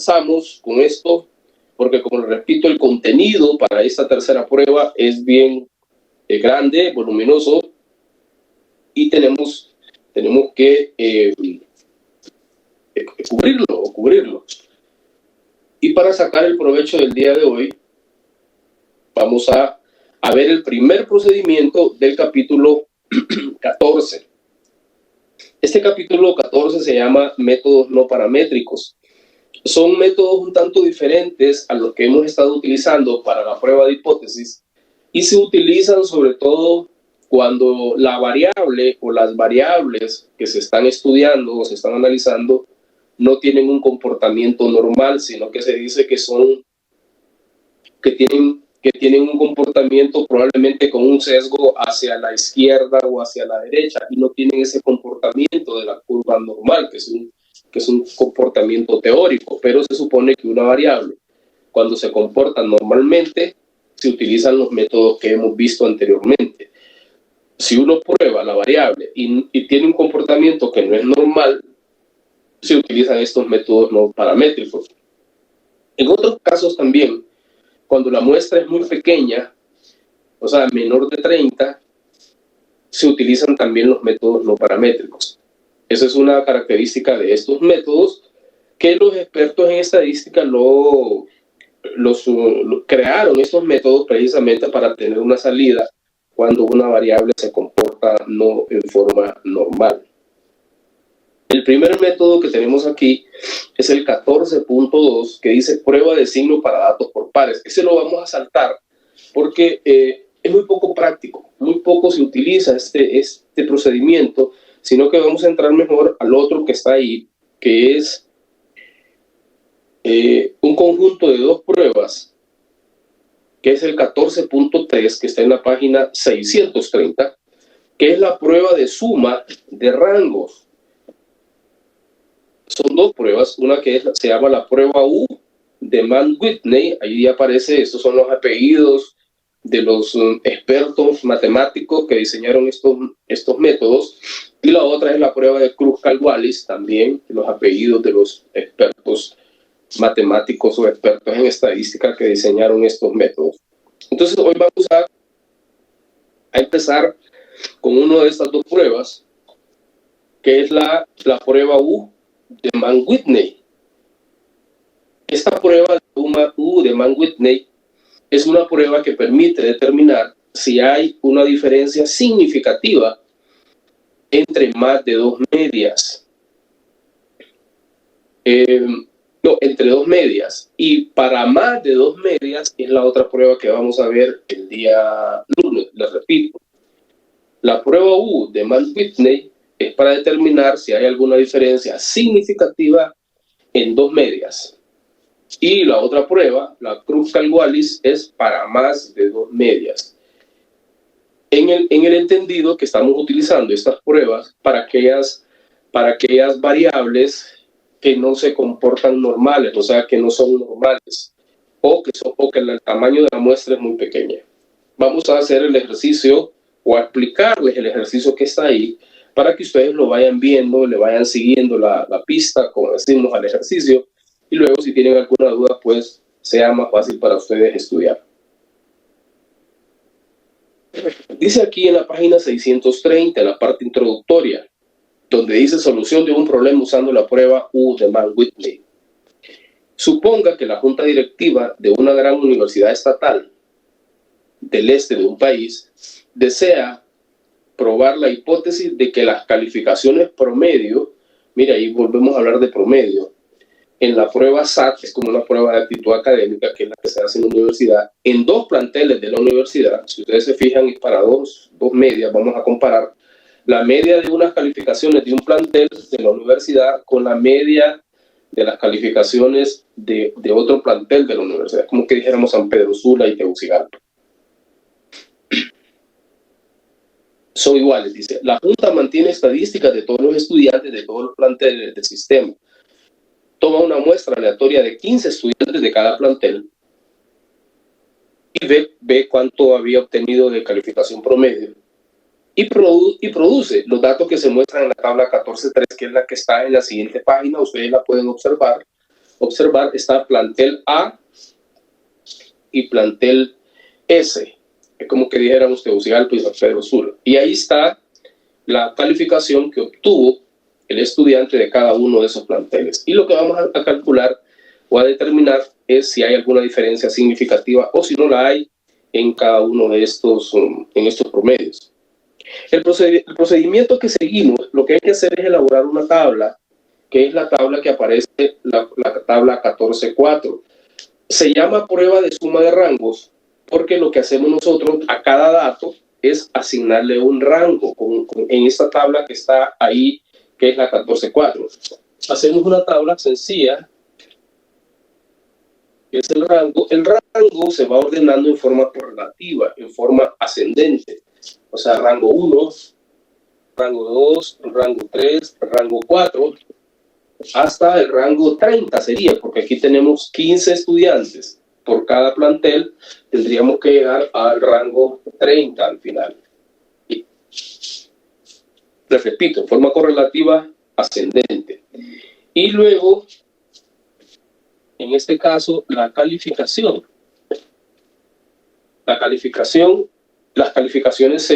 comenzamos con esto porque, como les repito, el contenido para esta tercera prueba es bien grande, voluminoso, y tenemos que cubrirlo. Y para sacar el provecho del día de hoy, vamos a ver el primer procedimiento del capítulo 14. Este capítulo 14 se llama métodos no paramétricos. Son métodos un tanto diferentes a los que hemos estado utilizando para la prueba de hipótesis y se utilizan sobre todo cuando la variable o las variables que se están estudiando o se están analizando no tienen un comportamiento normal, sino que se dice que tienen un comportamiento probablemente con un sesgo hacia la izquierda o hacia la derecha y no tienen ese comportamiento de la curva normal, que es un comportamiento teórico, pero se supone que una variable, cuando se comporta normalmente, se utilizan los métodos que hemos visto anteriormente. Si uno prueba la variable y tiene un comportamiento que no es normal, se utilizan estos métodos no paramétricos. En otros casos también, cuando la muestra es muy pequeña, o sea, menor de 30, se utilizan también los métodos no paramétricos. Esa es una característica de estos métodos que los expertos en estadística crearon estos métodos precisamente para tener una salida cuando una variable se comporta no en forma normal. El primer método que tenemos aquí es el 14.2, que dice prueba de signo para datos por pares. Ese lo vamos a saltar porque es muy poco práctico, muy poco se utiliza este procedimiento, sino que vamos a entrar mejor al otro que está ahí, que es un conjunto de dos pruebas, que es el 14.3, que está en la página 630, que es la prueba de suma de rangos. Son dos pruebas, una que se llama la prueba U de Mann-Whitney, ahí aparece, estos son los apellidos de los expertos matemáticos que diseñaron estos métodos, y la otra es la prueba de Kruskal-Wallis, también los apellidos de los expertos matemáticos o expertos en estadística que diseñaron estos métodos. Entonces hoy vamos a empezar con una de estas dos pruebas, que es la prueba U de Mann-Whitney. Esta prueba de suma U de Mann-Whitney es una prueba que permite determinar si hay una diferencia significativa entre más de dos medias. Entre dos medias. Y para más de dos medias es la otra prueba que vamos a ver el día lunes. Les repito, la prueba U de Mann-Whitney es para determinar si hay alguna diferencia significativa en dos medias. Y la otra prueba, la Kruskal-Wallis, es para más de dos medias. En el entendido que estamos utilizando estas pruebas para aquellas variables que no se comportan normales, o sea, que no son normales, o que el tamaño de la muestra es muy pequeña. Vamos a hacer el ejercicio o a explicarles el ejercicio que está ahí para que ustedes lo vayan viendo, le vayan siguiendo la pista, como decimos, al ejercicio, y luego si tienen alguna duda, pues sea más fácil para ustedes estudiar. Dice aquí en la página 630, en la parte introductoria, donde dice solución de un problema usando la prueba U de Mann-Whitney. Suponga que la junta directiva de una gran universidad estatal del este de un país desea probar la hipótesis de que las calificaciones promedio, mira, ahí volvemos a hablar de promedio, en la prueba SAT, es como una prueba de aptitud académica, que es la que se hace en la universidad, en dos planteles de la universidad, si ustedes se fijan, es para dos medias, vamos a comparar la media de unas calificaciones de un plantel de la universidad con la media de las calificaciones de otro plantel de la universidad, como que dijéramos San Pedro Sula y Tegucigalpa. Son iguales, dice. La Junta mantiene estadísticas de todos los estudiantes de todos los planteles del sistema. Toma una muestra aleatoria de 15 estudiantes de cada plantel y ve cuánto había obtenido de calificación promedio. Y produce los datos que se muestran en la tabla 14.3, que es la que está en la siguiente página. Ustedes la pueden observar. observar, está plantel A y plantel S. Es como que dijéramos Tegucigalpa y San Pedro Sula. Y ahí está la calificación que obtuvo el estudiante de cada uno de esos planteles. Y lo que vamos a calcular o a determinar es si hay alguna diferencia significativa o si no la hay en cada uno de estos, en estos promedios. El procedimiento que seguimos, lo que hay que hacer es elaborar una tabla, que es la tabla que aparece, la tabla 14.4. Se llama prueba de suma de rangos porque lo que hacemos nosotros a cada dato es asignarle un rango en esta tabla que está ahí, que es la 14.4. Hacemos una tabla sencilla, que es el rango. El rango se va ordenando en forma correlativa, en forma ascendente. O sea, rango 1, rango 2, rango 3, rango 4, hasta el rango 30 sería, porque aquí tenemos 15 estudiantes por cada plantel, tendríamos que llegar al rango 30 al final. Y, les repito, en forma correlativa ascendente. Y luego, en este caso, la calificación. Las calificaciones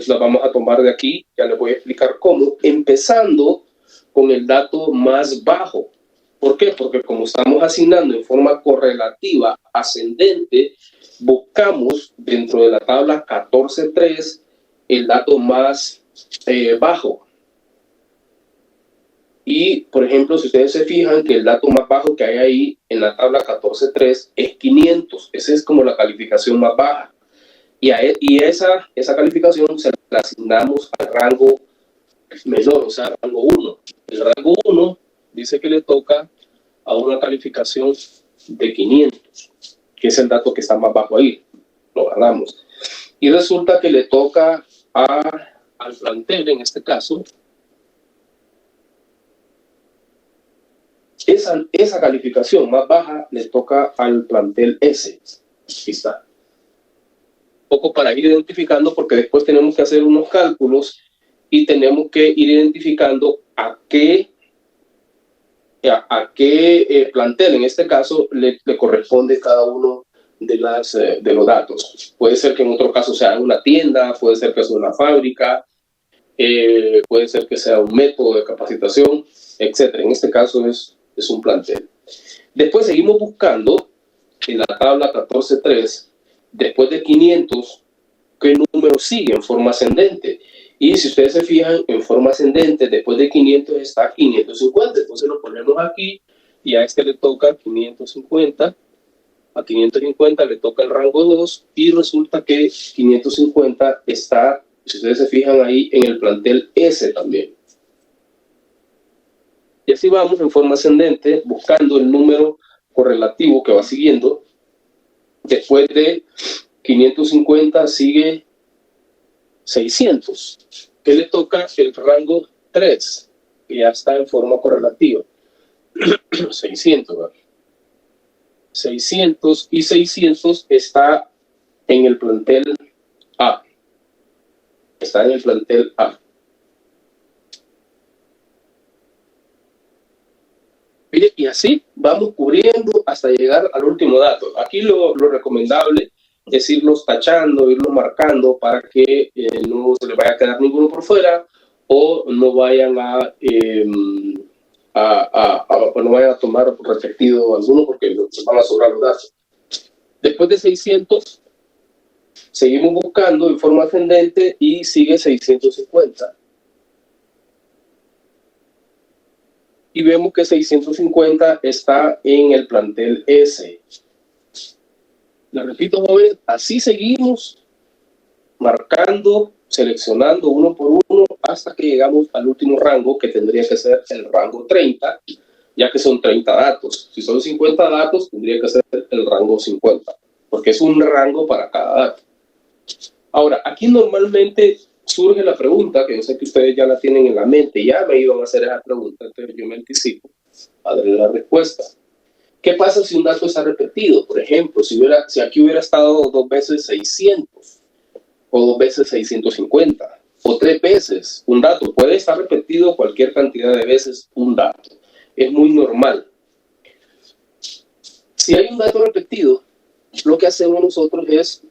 las vamos a tomar de aquí, ya les voy a explicar cómo, empezando con el dato más bajo. ¿Por qué? Porque como estamos asignando en forma correlativa ascendente, buscamos dentro de la tabla 14.3 el dato más bajo. Y, por ejemplo, si ustedes se fijan que el dato más bajo que hay ahí en la tabla 14.3 es 500. Esa es como la calificación más baja. Y esa calificación se la asignamos al rango menor, o sea, rango 1. El rango 1 dice que le toca a una calificación de 500, que es el dato que está más bajo ahí. Lo ganamos. Y resulta que le toca al plantel, en este caso, esa calificación más baja le toca al plantel S. Aquí está. Un poco para ir identificando, porque después tenemos que hacer unos cálculos y tenemos que ir identificando a qué plantel, en este caso, le corresponde cada uno de los datos. Puede ser que en otro caso sea una tienda, puede ser que sea una fábrica, puede ser que sea un método de capacitación, etc. En este caso es un plantel. Después seguimos buscando en la tabla 14.3, después de 500, ¿qué número sigue en forma ascendente? Y si ustedes se fijan, en forma ascendente, después de 500 está 550. Entonces lo ponemos aquí y a este le toca 550. A 550 le toca el rango 2 y resulta que 550 está, si ustedes se fijan ahí, en el plantel S también. Y así vamos en forma ascendente buscando el número correlativo que va siguiendo. Después de 550 sigue 600, que le toca el rango 3, que ya está en forma correlativa. 600, ¿verdad? 600 y 600 está en el plantel A. Está en el plantel A. Y así vamos cubriendo hasta llegar al último dato. Aquí lo recomendable es irlos tachando, irlos marcando para que no se les vaya a quedar ninguno por fuera o no vayan no vayan a tomar repetido alguno porque les van a sobrar los datos. Después de 600, seguimos buscando en forma ascendente y sigue 650. Y vemos que 650 está en el plantel S. Le repito, jóvenes, así seguimos marcando, seleccionando uno por uno hasta que llegamos al último rango, que tendría que ser el rango 30, ya que son 30 datos. Si son 50 datos, tendría que ser el rango 50, porque es un rango para cada dato. Ahora, aquí normalmente surge la pregunta, que yo sé que ustedes ya la tienen en la mente, ya me iban a hacer esa pregunta, entonces yo me anticipo a darle la respuesta. ¿Qué pasa si un dato está repetido? Por ejemplo, si aquí hubiera estado 2 veces 600, o 2 veces 650, o 3 veces un dato. Puede estar repetido cualquier cantidad de veces un dato. Es muy normal. Si hay un dato repetido, lo que hacemos nosotros es,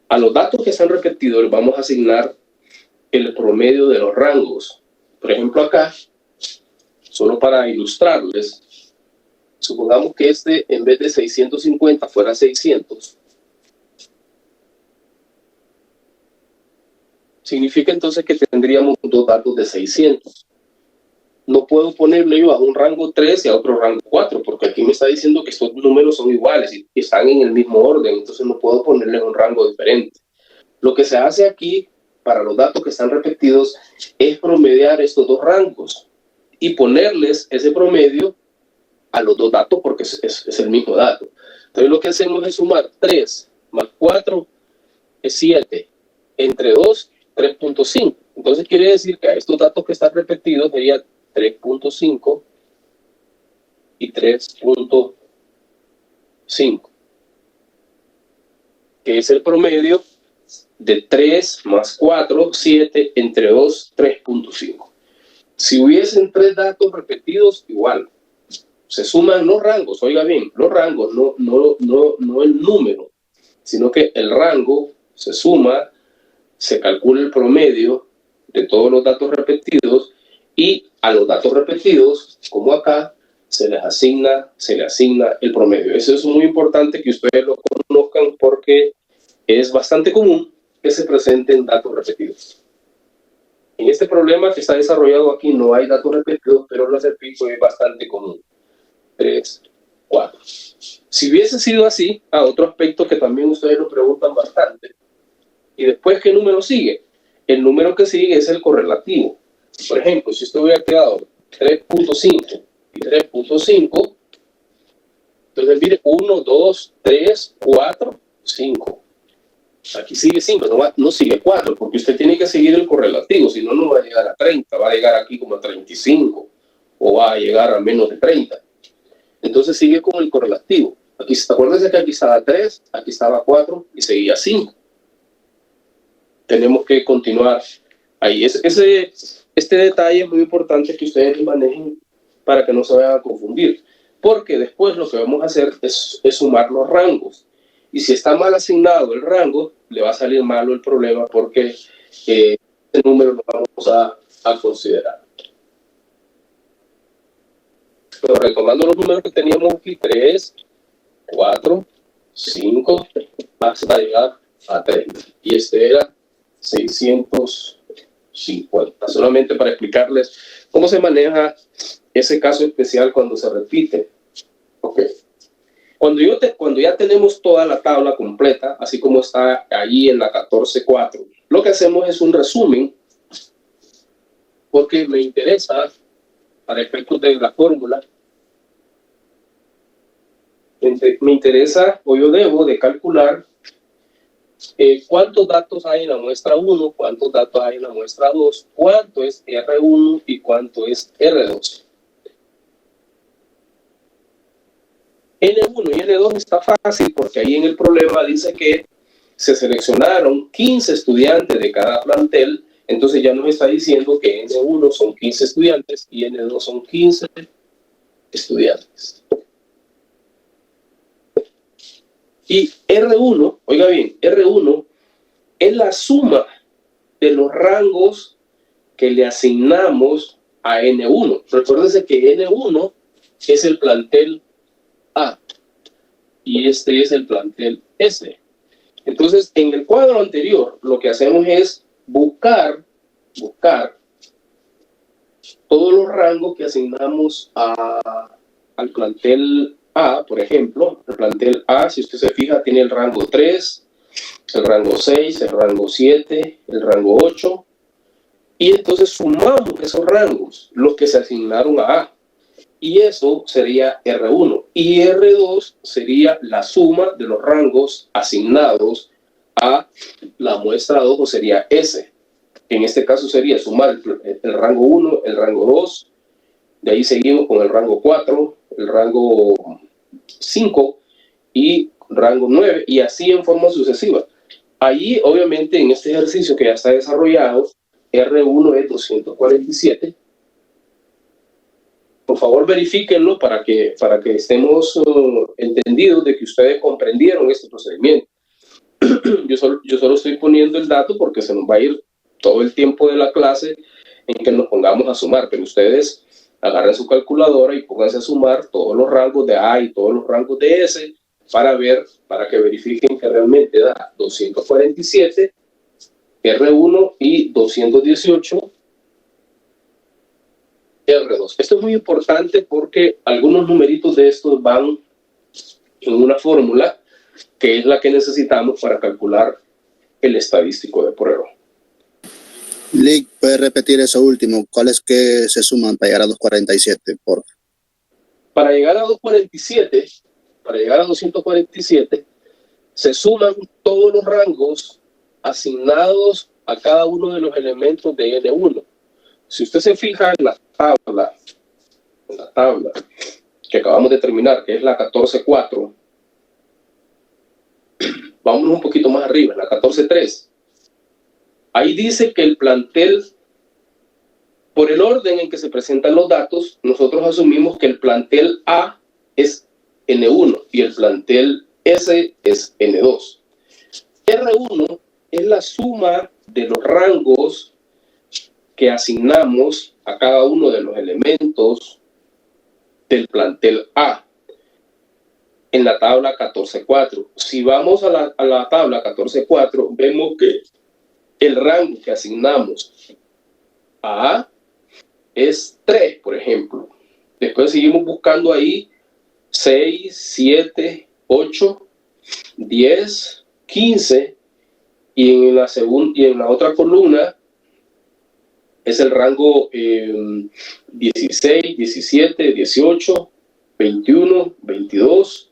a los datos que están repetidos, les vamos a asignar el promedio de los rangos. Por ejemplo, acá, solo para ilustrarles, supongamos que este, en vez de 650, fuera 600. Significa entonces que tendríamos dos datos de 600. No puedo ponerle yo a un rango 3 y a otro rango 4, porque aquí me está diciendo que estos números son iguales y están en el mismo orden, entonces no puedo ponerle un rango diferente. Lo que se hace aquí, para los datos que están repetidos, es promediar estos dos rangos y ponerles ese promedio a los dos datos porque es el mismo dato. Entonces lo que hacemos es sumar 3 más 4 es 7, entre 2, 3.5. Entonces quiere decir que a estos datos que están repetidos sería 3.5 y 3.5, que es el promedio de 3 más 4, 7, entre 2, 3.5. Si hubiesen tres datos repetidos, igual. Se suman los rangos, oiga bien, los rangos, no el número, sino que el rango se suma, se calcula el promedio de todos los datos repetidos y a los datos repetidos, como acá, se le asigna el promedio. Eso es muy importante que ustedes lo conozcan porque es bastante común que se presenten datos repetidos. En este problema que está desarrollado aquí no hay datos repetidos, pero lo repito, es bastante común. 3, 4. Si hubiese sido así, otro aspecto que también ustedes lo preguntan bastante. ¿Y después qué número sigue? El número que sigue es el correlativo. Por ejemplo, si esto hubiera quedado 3.5 y 3.5, entonces mire 1, 2, 3, 4, 5. Aquí sigue 5, no sigue 4, porque usted tiene que seguir el correlativo, si no, no va a llegar a 30, va a llegar aquí como a 35, o va a llegar a menos de 30. Entonces sigue con el correlativo. Aquí, acuérdense que aquí estaba 3, aquí estaba 4 y seguía 5. Tenemos que continuar ahí. Este detalle es muy importante que ustedes manejen para que no se vayan a confundir, porque después lo que vamos a hacer es sumar los rangos. Y si está mal asignado el rango, le va a salir malo el problema porque ese número lo vamos a considerar. Pero retomando los números que teníamos aquí, 3, 4, 5, hasta llegar a 30. Y este era 650. Solamente para explicarles cómo se maneja ese caso especial cuando se repite. Ok. Cuando ya tenemos toda la tabla completa, así como está ahí en la 14.4, lo que hacemos es un resumen, porque me interesa, para efectos de la fórmula, me interesa, o yo debo de calcular cuántos datos hay en la muestra 1, cuántos datos hay en la muestra 2, cuánto es R1 y cuánto es R2. N1 y N2 está fácil porque ahí en el problema dice que se seleccionaron 15 estudiantes de cada plantel, entonces ya nos está diciendo que N1 son 15 estudiantes y N2 son 15 estudiantes. Y R1, oiga bien, R1 es la suma de los rangos que le asignamos a N1. Recuérdense que N1 es el plantel A y este es el plantel S. Entonces, en el cuadro anterior, lo que hacemos es buscar todos los rangos que asignamos al plantel A, por ejemplo. El plantel A, si usted se fija, tiene el rango 3, el rango 6, el rango 7, el rango 8. Y entonces sumamos esos rangos, los que se asignaron a A. Y eso sería R1. Y R2 sería la suma de los rangos asignados a la muestra 2, o sería S. En este caso sería sumar el rango 1, el rango 2, de ahí seguimos con el rango 4, el rango 5 y rango 9, y así en forma sucesiva. Allí, obviamente, en este ejercicio que ya está desarrollado, R1 es 247, Por favor, verifíquenlo para que estemos entendidos de que ustedes comprendieron este procedimiento. Yo solo estoy poniendo el dato porque se nos va a ir todo el tiempo de la clase en que nos pongamos a sumar, pero ustedes agarren su calculadora y pónganse a sumar todos los rangos de A y todos los rangos de S para que verifiquen que realmente da 247, R1 y 218, R2. Esto es muy importante porque algunos numeritos de estos van en una fórmula que es la que necesitamos para calcular el estadístico de prueba. Lick, ¿puedes repetir eso último? ¿Cuáles que se suman para llegar a 247? Para llegar a 247, se suman todos los rangos asignados a cada uno de los elementos de N1. Si usted se fija en la tabla que acabamos de terminar, que es la 14.4, vamos un poquito más arriba, en la 14.3. Ahí dice que el plantel, por el orden en que se presentan los datos, nosotros asumimos que el plantel A es N1 y el plantel S es N2. R1 es la suma de los rangos que asignamos a cada uno de los elementos del plantel A en la tabla 14.4. Si vamos a la tabla 14.4, vemos que el rango que asignamos a A es 3, por ejemplo. Después seguimos buscando ahí 6, 7, 8, 10, 15, y en la otra columna es el rango 16, 17, 18, 21, 22,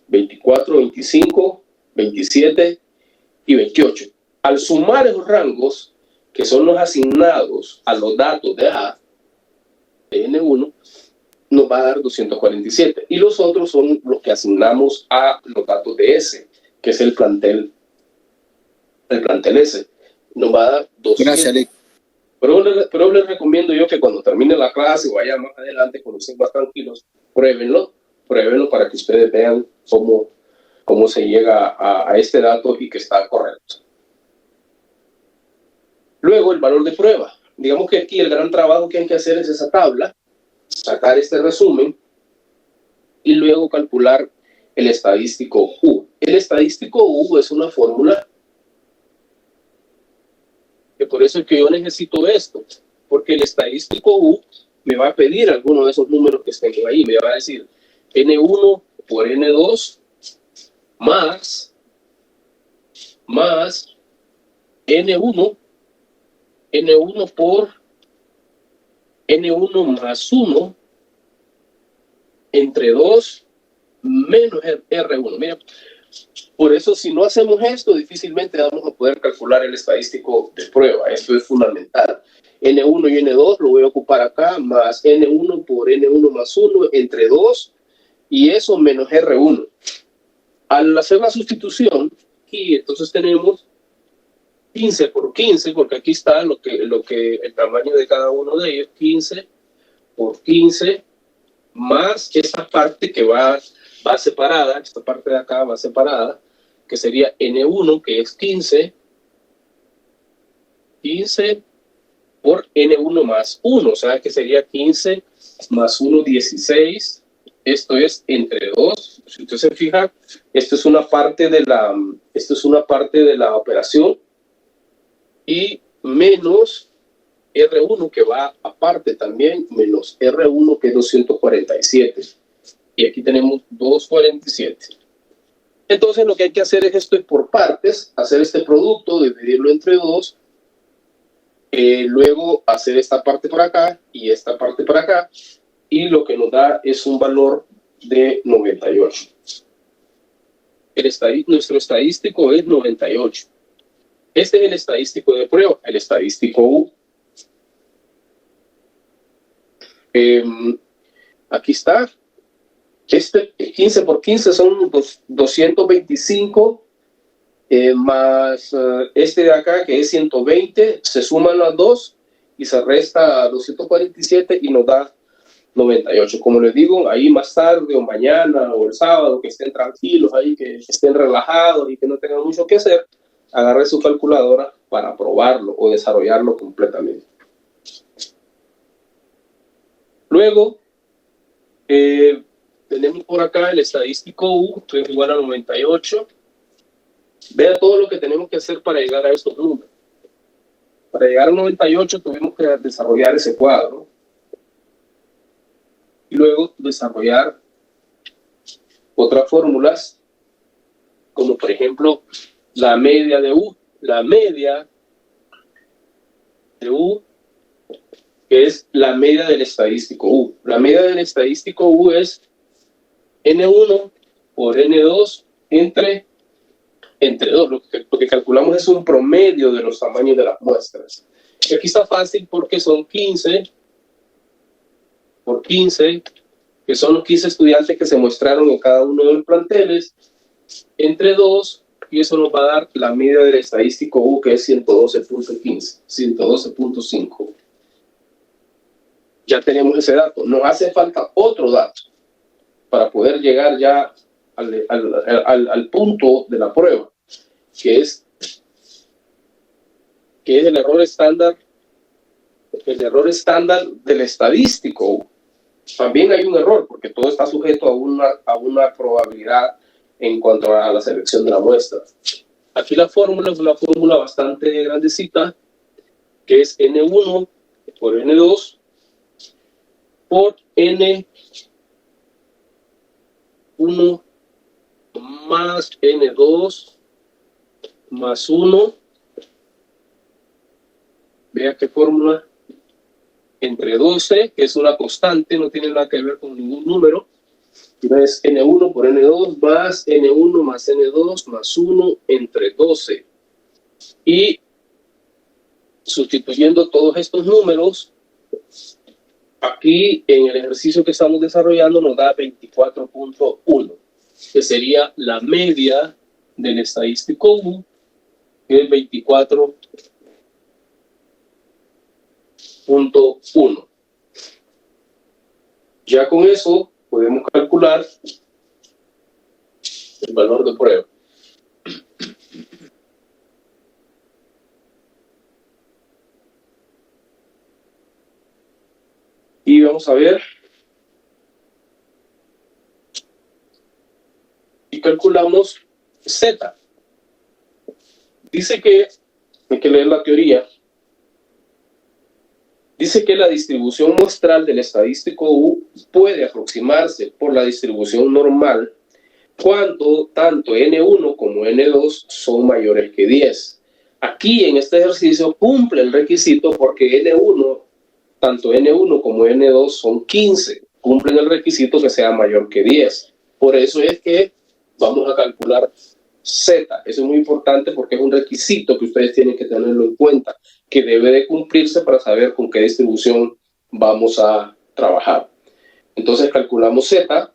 24, 25, 27 y 28. Al sumar esos rangos, que son los asignados a los datos de A, de N1, nos va a dar 247. Y los otros son los que asignamos a los datos de S, que es el plantel S. Nos va a dar 200. Gracias, Lick. Pero les recomiendo yo que cuando termine la clase o vaya más adelante, cuando estén más tranquilos, pruébenlo para que ustedes vean cómo se llega a este dato y que está correcto. Luego, el valor de prueba. Digamos que aquí el gran trabajo que hay que hacer es esa tabla, sacar este resumen y luego calcular el estadístico U. El estadístico U es una fórmula que por eso es que yo necesito esto, porque el estadístico U me va a pedir alguno de esos números que estén ahí. Me va a decir N1 por N2 más N1 por N1 más 1 entre 2 menos R1. Mira, por eso si no hacemos esto, difícilmente vamos a poder calcular el estadístico de prueba. Esto es fundamental. N1 y N2 lo voy a ocupar acá, más N1 por N1 más 1 entre 2 y eso menos R1. Al hacer la sustitución, aquí entonces tenemos 15 por 15, porque aquí está el tamaño de cada uno de ellos, 15 por 15, más esta parte que va separada, esta parte de acá va separada, que sería N1, que es 15 por N1 más 1, o sea que sería 15 más 1, 16. Esto es entre 2. Si usted se fija, esto es una parte de la operación y menos R1 que va aparte también, menos R1 que es 247. Y aquí tenemos 247. Entonces lo que hay que hacer es esto es por partes, hacer este producto, dividirlo entre 2, luego hacer esta parte por acá y esta parte por acá, y lo que nos da es un valor de 98. Nuestro estadístico es 98. Este es el estadístico de prueba, el estadístico U. Aquí está. Este 15 por 15 son 225 más este de acá que es 120, se suman las dos y se resta 247 y nos da 98. Como les digo, ahí más tarde o mañana o el sábado, que estén tranquilos ahí, que estén relajados y que no tengan mucho que hacer, agarre su calculadora para probarlo o desarrollarlo completamente. Luego, tenemos por acá el estadístico U, que es igual a 98. Vea todo lo que tenemos que hacer para llegar a estos números. Para llegar a 98 tuvimos que desarrollar ese cuadro. Y luego desarrollar otras fórmulas, como por ejemplo la media de U. La media de U, que es la media del estadístico U. La media del estadístico U es N1 por N2 entre 2. Lo que calculamos es un promedio de los tamaños de las muestras. Y aquí está fácil porque son 15 por 15, que son los 15 estudiantes que se muestraron en cada uno de los planteles, entre 2, y eso nos va a dar la media del estadístico U, que es 112.15, 112.5. Ya tenemos ese dato. Nos hace falta otro dato para poder llegar ya al punto de la prueba, que es el error estándar del estadístico. También hay un error, porque todo está sujeto a una probabilidad en cuanto a la selección de la muestra. Aquí la fórmula es una fórmula bastante grandecita, que es N1 por N2 por N1 más N2 más 1. Vea qué fórmula. Entre 12, que es una constante, no tiene nada que ver con ningún número. Entonces, N1 por N2 más N1 más N2 más 1 entre 12. Y sustituyendo todos estos números, aquí en el ejercicio que estamos desarrollando nos da 24.1, que sería la media del estadístico U, que es 24.1. Ya con eso podemos calcular el valor de prueba. Y vamos a ver. Y calculamos Z. Dice que, hay que leer la teoría. Dice que la distribución muestral del estadístico U puede aproximarse por la distribución normal cuando tanto N1 como N2 son mayores que 10. Aquí en este ejercicio cumple el requisito porque tanto N1 como N2 son 15. Cumplen el requisito que sea mayor que 10. Por eso es que vamos a calcular Z. Eso es muy importante porque es un requisito que ustedes tienen que tenerlo en cuenta, que debe de cumplirse para saber con qué distribución vamos a trabajar. Entonces calculamos Z,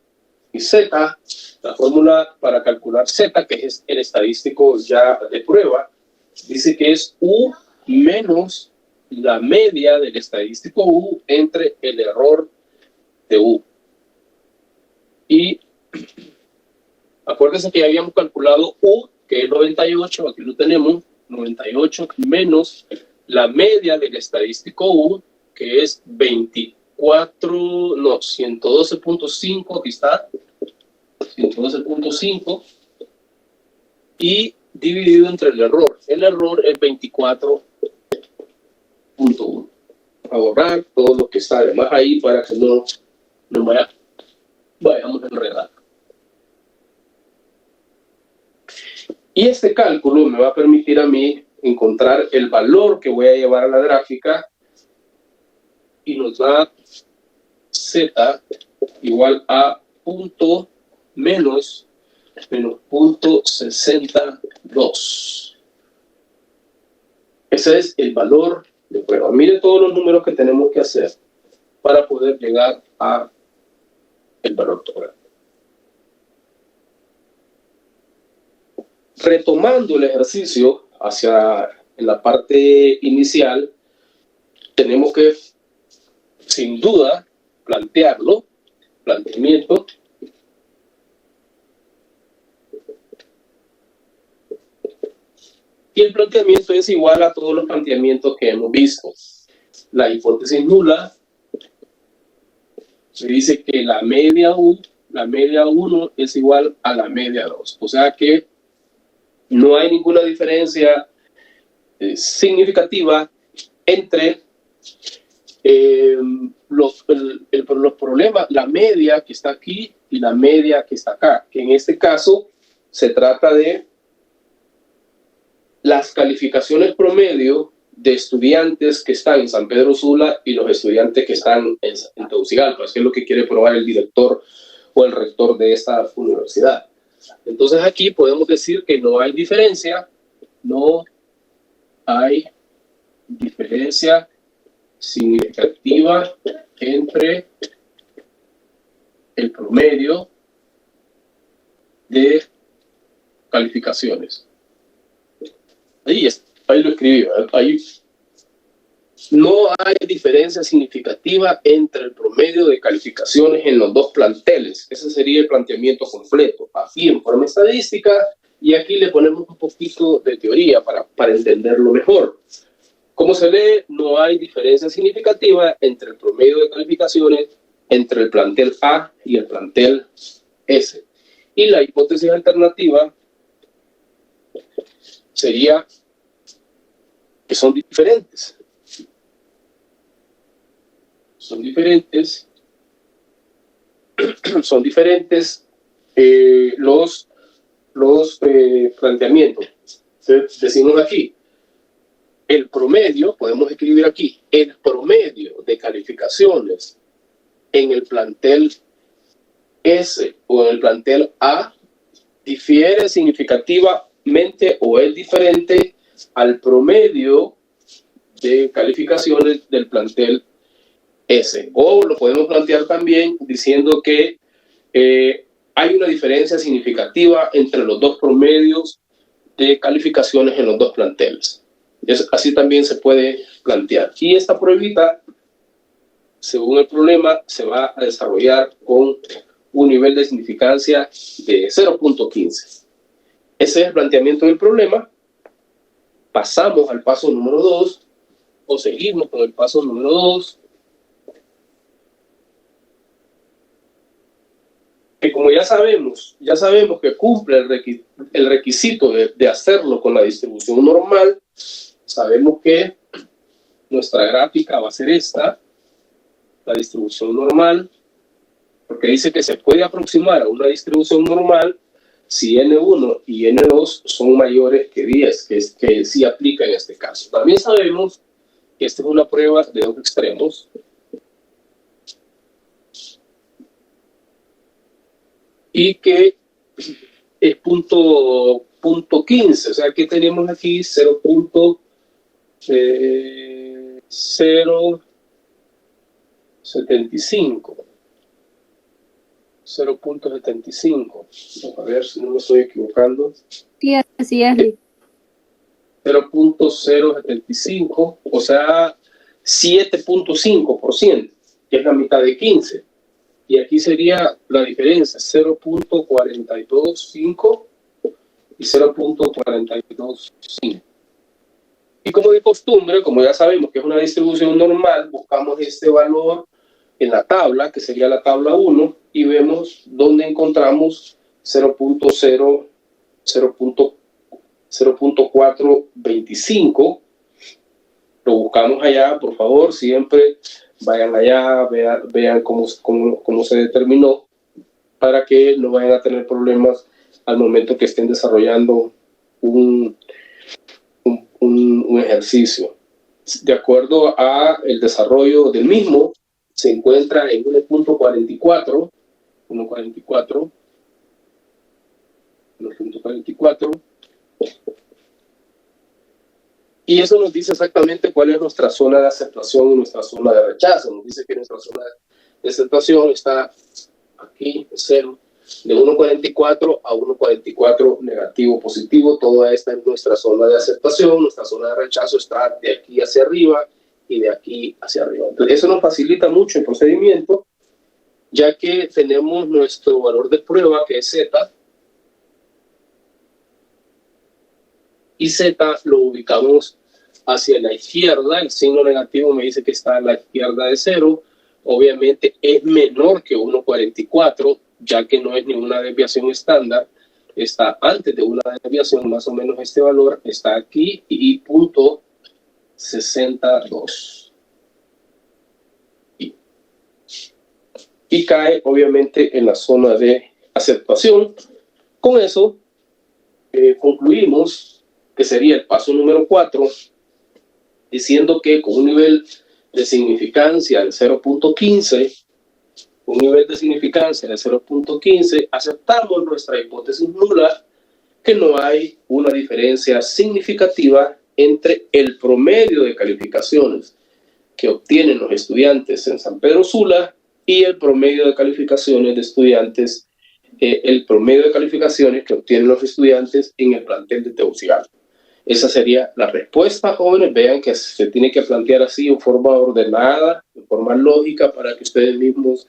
y Z, la fórmula para calcular Z, que es el estadístico ya de prueba, dice que es U menos la media del estadístico U entre el error de U. Y acuérdense que ya habíamos calculado U, que es 98, aquí lo tenemos, 98 menos la media del estadístico U, que es 112.5, aquí está, 112.5, y dividido entre el error. El error es 24.1. A borrar todo lo que está además ahí para que no vayamos a enredar. Y este cálculo me va a permitir a mí encontrar el valor que voy a llevar a la gráfica y nos da Z igual a menos punto 62. Ese es el valor de prueba. Mire todos los números que tenemos que hacer para poder llegar a el valor de prueba. Retomando el ejercicio hacia la parte inicial, tenemos que, sin duda, plantearlo, planteamiento. Y el planteamiento es igual a todos los planteamientos que hemos visto. La hipótesis nula se dice que la media 1 es igual a la media 2. O sea que no hay ninguna diferencia significativa entre los problemas, la media que está aquí y la media que está acá. Que en este caso se trata de las calificaciones promedio de estudiantes que están en San Pedro Sula y los estudiantes que están en Tegucigalpa, que es lo que quiere probar el director o el rector de esta universidad. Entonces aquí podemos decir que no hay diferencia significativa entre el promedio de calificaciones. Ahí lo escribí, ahí no hay diferencia significativa entre el promedio de calificaciones en los dos planteles. Ese sería el planteamiento completo, así en forma estadística, y aquí le ponemos un poquito de teoría para entenderlo mejor. Como se lee, no hay diferencia significativa entre el promedio de calificaciones entre el plantel A y el plantel S. Y la hipótesis alternativa sería que son diferentes. Son diferentes los planteamientos. Entonces, decimos aquí, el promedio, podemos escribir aquí, el promedio de calificaciones en el plantel S o en el plantel A difiere significativamente o es diferente al promedio de calificaciones del plantel S. O lo podemos plantear también diciendo que hay una diferencia significativa entre los dos promedios de calificaciones en los dos planteles. Así también se puede plantear. Y esta pruebita, según el problema, se va a desarrollar con un nivel de significancia de 0.15. Ese es el planteamiento del problema. Pasamos al paso número 2 o seguimos con el paso número 2. Que como ya sabemos que cumple el requisito de hacerlo con la distribución normal, sabemos que nuestra gráfica va a ser esta, la distribución normal, porque dice que se puede aproximar a una distribución normal si N1 y N2 son mayores que 10, que sí aplica en este caso. También sabemos que esta es una prueba de dos extremos, y que es punto 15, o sea que tenemos aquí 0.075. A ver si no me estoy equivocando. Sí, así es. 0.075, o sea, 7.5%, que es la mitad de 15. Y aquí sería la diferencia, 0.425 y 0.425. Y como de costumbre, como ya sabemos que es una distribución normal, buscamos este valor en la tabla, que sería la tabla 1, y vemos dónde encontramos 0.425. Lo buscamos allá, por favor, siempre vayan allá, vean cómo se determinó, para que no vayan a tener problemas al momento que estén desarrollando un ejercicio. De acuerdo a el desarrollo del mismo, se encuentra en 1.44, y eso nos dice exactamente cuál es nuestra zona de aceptación y nuestra zona de rechazo. Nos dice que nuestra zona de aceptación está aquí, 0, de 1.44 a 1.44 negativo, positivo. Toda esta es nuestra zona de aceptación. Nuestra zona de rechazo está de aquí hacia arriba y de aquí hacia arriba. Entonces, eso nos facilita mucho el procedimiento ya que tenemos nuestro valor de prueba que es Z, y Z lo ubicamos hacia la izquierda. El signo negativo me dice que está a la izquierda de 0. Obviamente es menor que 1.44, ya que no es ninguna desviación estándar. Está antes de una desviación, más o menos este valor está aquí, y punto 62. Y cae obviamente en la zona de aceptación. Con eso concluimos que sería el paso número 4, diciendo que con un nivel de significancia de 0.15, aceptamos nuestra hipótesis nula, que no hay una diferencia significativa entre el promedio de calificaciones que obtienen los estudiantes en San Pedro Sula y el promedio de calificaciones de estudiantes, el promedio de calificaciones que obtienen los estudiantes en el plantel de Tegucigalpa. Esa sería la respuesta, jóvenes. Vean que se tiene que plantear así en forma ordenada, en forma lógica, para que ustedes mismos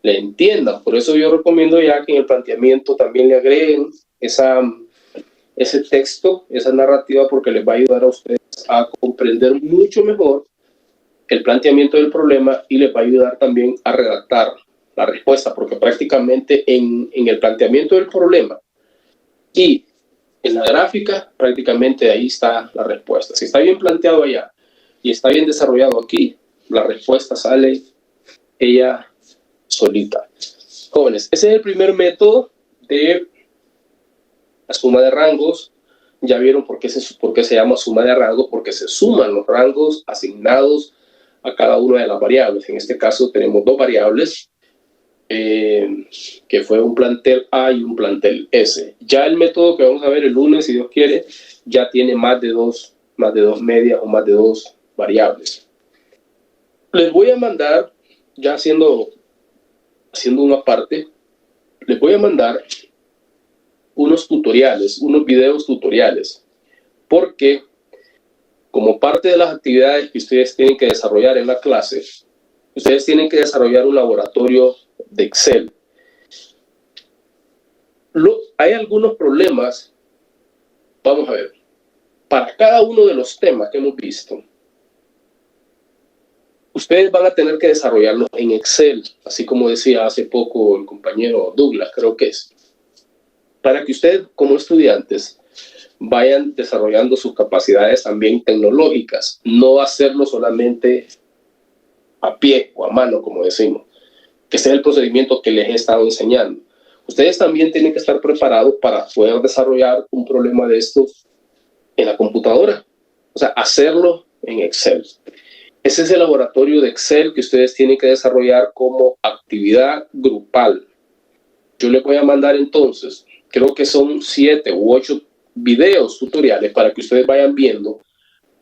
le entiendan. Por eso yo recomiendo ya que en el planteamiento también le agreguen ese texto, esa narrativa, porque les va a ayudar a ustedes a comprender mucho mejor el planteamiento del problema y les va a ayudar también a redactar la respuesta, porque prácticamente en el planteamiento del problema y en la gráfica, prácticamente ahí está la respuesta. Si está bien planteado allá y está bien desarrollado aquí, la respuesta sale ella solita. Jóvenes, ese es el primer método de la suma de rangos. Ya vieron por qué se llama suma de rangos, porque se suman los rangos asignados a cada una de las variables. En este caso tenemos dos variables, que fue un plantel A y un plantel S. Ya el método que vamos a ver el lunes, si Dios quiere, ya tiene más de dos medias o más de dos variables. Les voy a mandar, ya haciendo una parte, les voy a mandar unos tutoriales, unos videos tutoriales, porque como parte de las actividades que ustedes tienen que desarrollar en la clase, ustedes tienen que desarrollar un laboratorio de Excel. Hay algunos problemas. Vamos a ver. Para cada uno de los temas que hemos visto, ustedes van a tener que desarrollarlos en Excel, así como decía hace poco el compañero Douglas, creo que es, para que ustedes como estudiantes vayan desarrollando sus capacidades también tecnológicas, no hacerlo solamente a pie o a mano, como decimos, que ese es el procedimiento que les he estado enseñando. Ustedes también tienen que estar preparados para poder desarrollar un problema de estos en la computadora, o sea, hacerlo en Excel. Ese es el laboratorio de Excel que ustedes tienen que desarrollar como actividad grupal. Yo les voy a mandar entonces, creo que son 7 u 8 videos tutoriales para que ustedes vayan viendo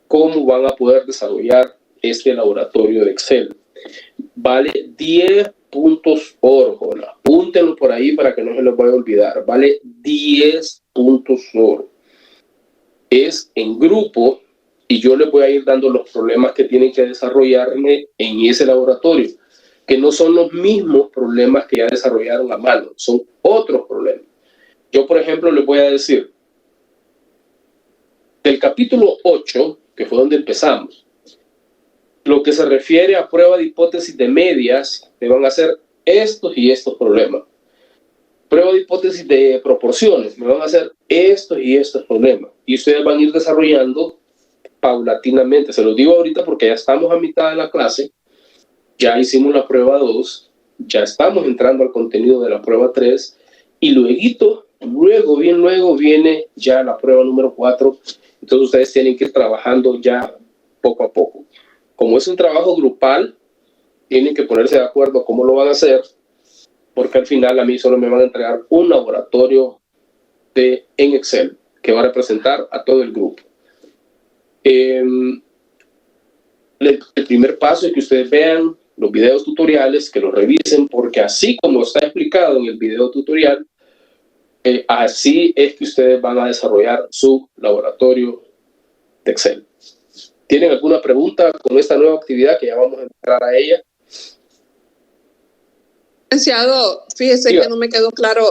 cómo van a poder desarrollar este laboratorio de Excel. Vale 10 puntos oro, apúntenlo por ahí para que no se los vaya a olvidar. Vale 10 puntos oro. Es en grupo y yo les voy a ir dando los problemas que tienen que desarrollarme en ese laboratorio, que no son los mismos problemas que ya desarrollaron a mano, son otros problemas. Yo, por ejemplo, les voy a decir, del capítulo 8, que fue donde empezamos, lo que se refiere a prueba de hipótesis de medias, te van a hacer estos y estos problemas. Prueba de hipótesis de proporciones, me van a hacer estos y estos problemas. Y ustedes van a ir desarrollando paulatinamente. Se los digo ahorita porque ya estamos a mitad de la clase, ya hicimos la prueba 2, ya estamos entrando al contenido de la prueba 3, y luego viene ya la prueba número 4. Entonces ustedes tienen que ir trabajando ya poco a poco. Como es un trabajo grupal, tienen que ponerse de acuerdo cómo lo van a hacer, porque al final a mí solo me van a entregar un laboratorio en Excel que va a representar a todo el grupo. El primer paso es que ustedes vean los videos tutoriales, que los revisen, porque así como está explicado en el video tutorial, así es que ustedes van a desarrollar su laboratorio de Excel. ¿Tienen alguna pregunta con esta nueva actividad que ya vamos a entrar a ella? Licenciado, fíjese Diga. que no me quedó claro